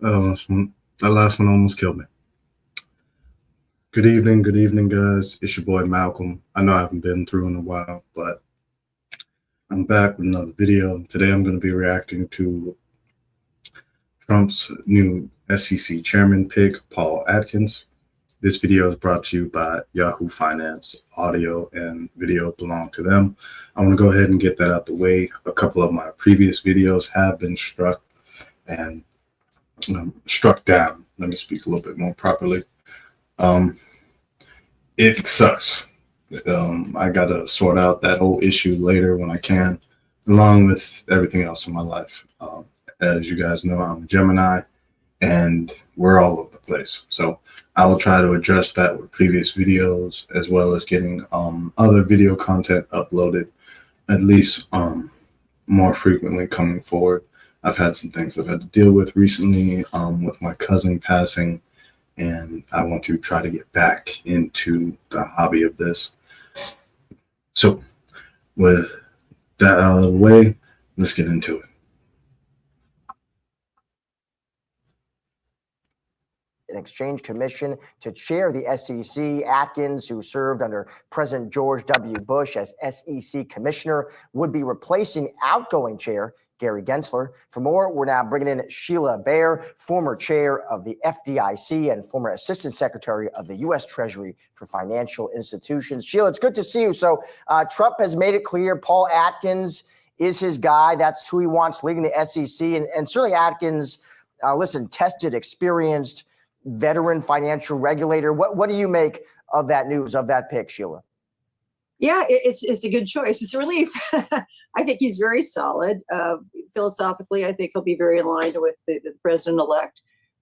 That last one almost killed me. Good evening, guys. It's your boy Malcolm. I know I haven't been through in a while, but I'm back with another video. Today I'm going to be reacting to Trump's new SEC chairman pick, Paul Atkins. This video is brought to you by Yahoo Finance. Audio and video belong to them. I want to go ahead and get that out the way. A couple of my previous videos have been struck and struck down. Let me speak a little bit more properly. It sucks. I got to sort out that whole issue later when I can, along with everything else in my life. As you guys know, I'm a Gemini, and we're all over the place. So I will try to address that with previous videos, as well as getting other video content uploaded, at least more frequently coming forward. I've had some things I've had to deal with recently with my cousin passing, and I want to try to get back into the hobby of this. So with that out of the way, let's get into it. An exchange commission to chair the SEC. Atkins, who served under President George W. Bush as SEC commissioner, would be replacing outgoing chair Gary Gensler. For more, we're now bringing in Sheila Bair, former chair of the FDIC and former assistant secretary of the U.S. Treasury for Financial Institutions. Sheila, it's good to see you. So Trump has made it clear Paul Atkins is his guy. That's who he wants leading the SEC. And certainly Atkins, tested, experienced, veteran financial regulator. What do you make of that news, of that pick, Sheila? Yeah, it's a good choice. It's a relief. I think he's very solid. Philosophically, I think he'll be very aligned with the president-elect.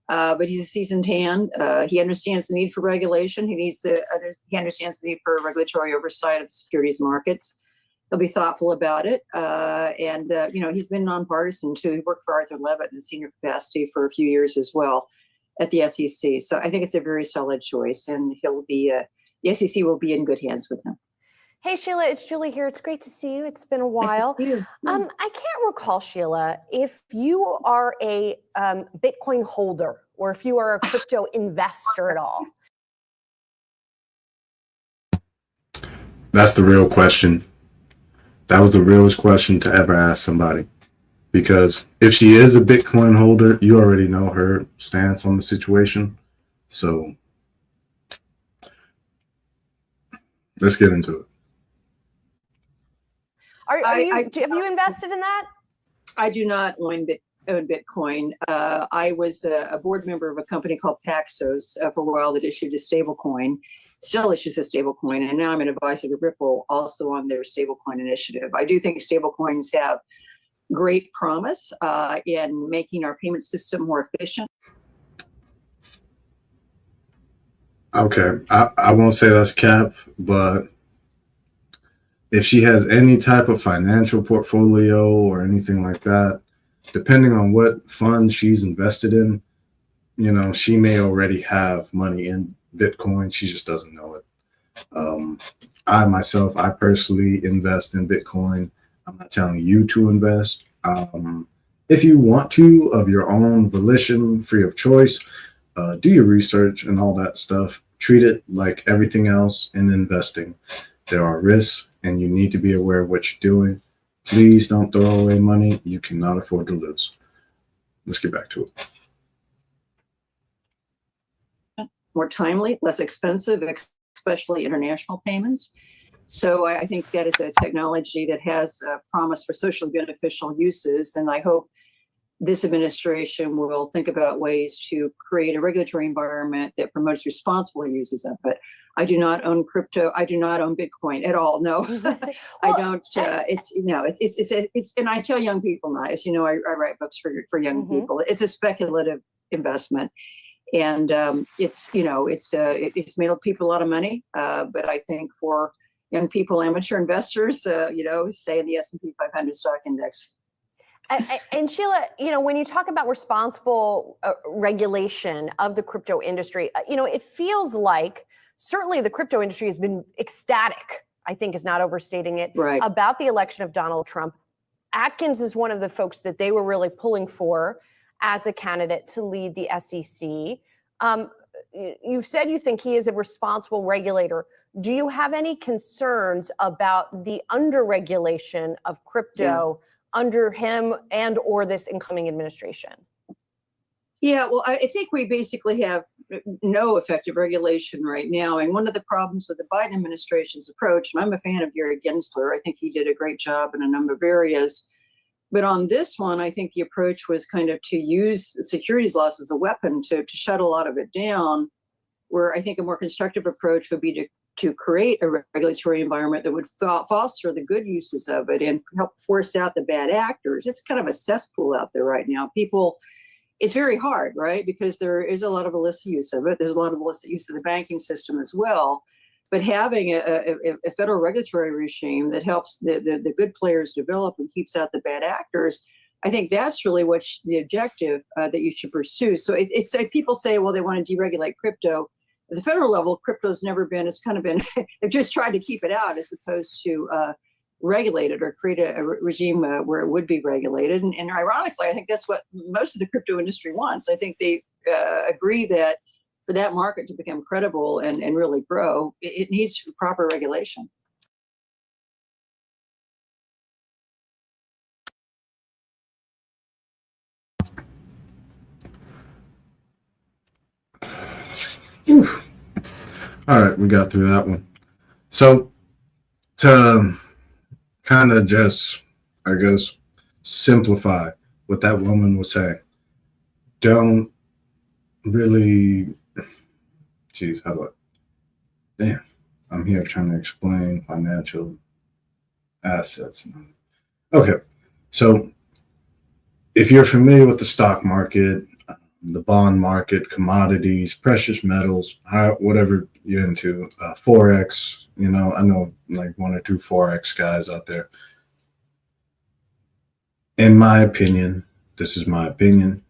But he's a seasoned hand. He understands the need for regulation. He understands the need for regulatory oversight of the securities markets. He'll be thoughtful about it. He's been nonpartisan too. He worked for Arthur Levitt in a senior capacity for a few years as well at the SEC. So I think it's a very solid choice, and the SEC will be in good hands with him. Hey, Sheila, it's Julie here. It's great to see you. It's been a while. Nice to see you. I can't recall, Sheila, if you are a Bitcoin holder or if you are a crypto investor at all. That's the real question. That was the realest question to ever ask somebody. Because if she is a Bitcoin holder, you already know her stance on the situation. So let's get into it. Have you invested in that? I do not own Bitcoin. I was a board member of a company called Paxos for a while that issued a stable coin, still issues a stable coin, and now I'm an advisor to Ripple, also on their stablecoin initiative. I do think stablecoins have great promise in making our payment system more efficient. Okay, I won't say that's cap, but if she has any type of financial portfolio or anything like that, depending on what fund she's invested in, she may already have money in Bitcoin. She just doesn't know it. I personally invest in Bitcoin. I'm not telling you to invest. If you want to, of your own volition, free of choice, do your research and all that stuff. Treat it like everything else in investing. There are risks, and you need to be aware of what you're doing. Please don't throw away money you cannot afford to lose. Let's get back to it. More timely, less expensive, especially international payments. So I think that is a technology that has a promise for socially beneficial uses, and I hope this administration will think about ways to create a regulatory environment that promotes responsible uses of it. I do not own crypto. I do not own Bitcoin at all. No, I don't. And I tell young people now, as you know, I write books for young people. It's a speculative investment, and it's made people a lot of money. But I think for young people, amateur investors, stay in the S&P 500 stock index. And Sheila, when you talk about responsible regulation of the crypto industry, it feels like certainly the crypto industry has been ecstatic, I think is not overstating it, about the election of Donald Trump. Atkins is one of the folks that they were really pulling for as a candidate to lead the SEC. You've said you think he is a responsible regulator. Do you have any concerns about the underregulation of crypto under him and or this incoming administration? Yeah, well, I think we basically have no effective regulation right now. And one of the problems with the Biden administration's approach, and I'm a fan of Gary Gensler, I think he did a great job in a number of areas. But on this one, I think the approach was kind of to use securities laws as a weapon to shut a lot of it down, where I think a more constructive approach would be to create a regulatory environment that would foster the good uses of it and help force out the bad actors. It's kind of a cesspool out there right now. It's very hard, right? Because there is a lot of illicit use of it. There's a lot of illicit use of the banking system as well. But having a federal regulatory regime that helps the good players develop and keeps out the bad actors, I think that's really what's the objective that you should pursue. So it's like people say, well, they want to deregulate crypto. At the federal level, crypto's never been, it's kind of been, they've just tried to keep it out as opposed to regulate it or create a regime where it would be regulated. And ironically, I think that's what most of the crypto industry wants. I think they agree that for that market to become credible and really grow, it needs proper regulation. Whew. All right, we got through that one. So to kind of just, I guess, simplify what that woman was saying, don't really, geez, how do I, damn, I'm here trying to explain financial assets. Okay, so if you're familiar with the stock market, the bond market, commodities, precious metals, whatever you're into, Forex, I know like one or two Forex guys out there. In my opinion, this is my opinion,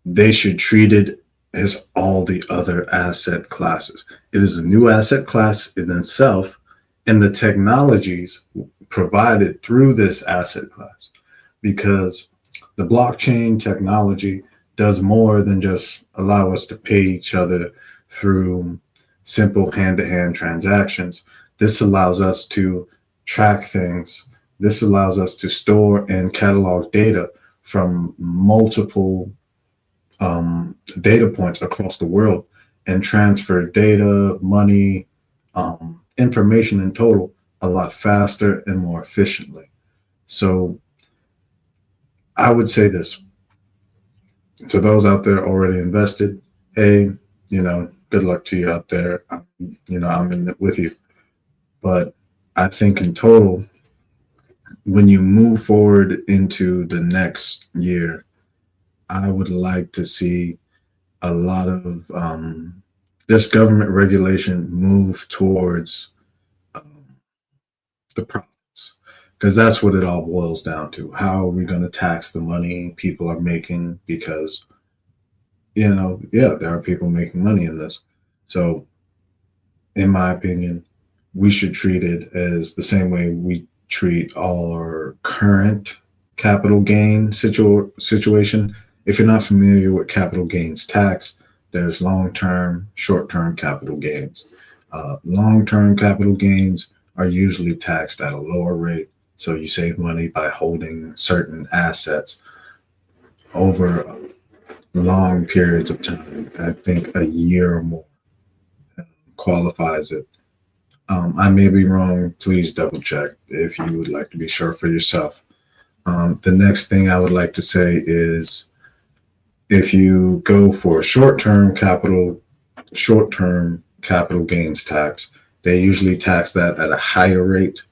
they should treat it as all the other asset classes. It is a new asset class in itself, and the technologies provided through this asset class, because the blockchain technology does more than just allow us to pay each other through simple hand-to-hand transactions. This allows us to track things. This allows us to store and catalog data from multiple data points across the world and transfer data, money, information in total a lot faster and more efficiently. So I would say this to those out there already invested, hey, good luck to you out there. I'm in it with you. But I think in total, when you move forward into the next year, I would like to see a lot of this government regulation move towards the profits, because that's what it all boils down to. How are we going to tax the money people are making? Because, there are people making money in this. So, in my opinion, we should treat it as the same way we treat all our current capital gain situation. If you're not familiar with capital gains tax, there's long-term, short-term capital gains. Long-term capital gains are usually taxed at a lower rate, so you save money by holding certain assets over long periods of time. I think a year or more qualifies it. I may be wrong. Please double check if you would like to be sure for yourself. The next thing I would like to say is, if you go for short-term capital gains tax, they usually tax that at a higher rate.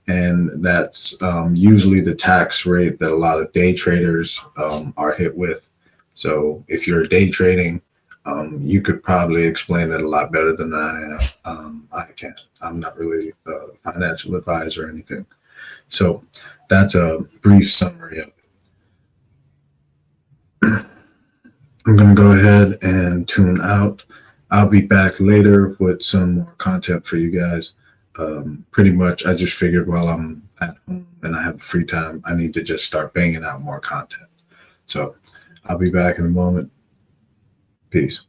And that's usually the tax rate that a lot of day traders are hit with. So if you're day trading, you could probably explain it a lot better than I can. I'm not really a financial advisor or anything. So that's a brief summary of it. I'm going to go ahead and tune out. I'll be back later with some more content for you guys. Pretty much, I just figured while I'm at home and I have the free time, I need to just start banging out more content. So I'll be back in a moment. Peace.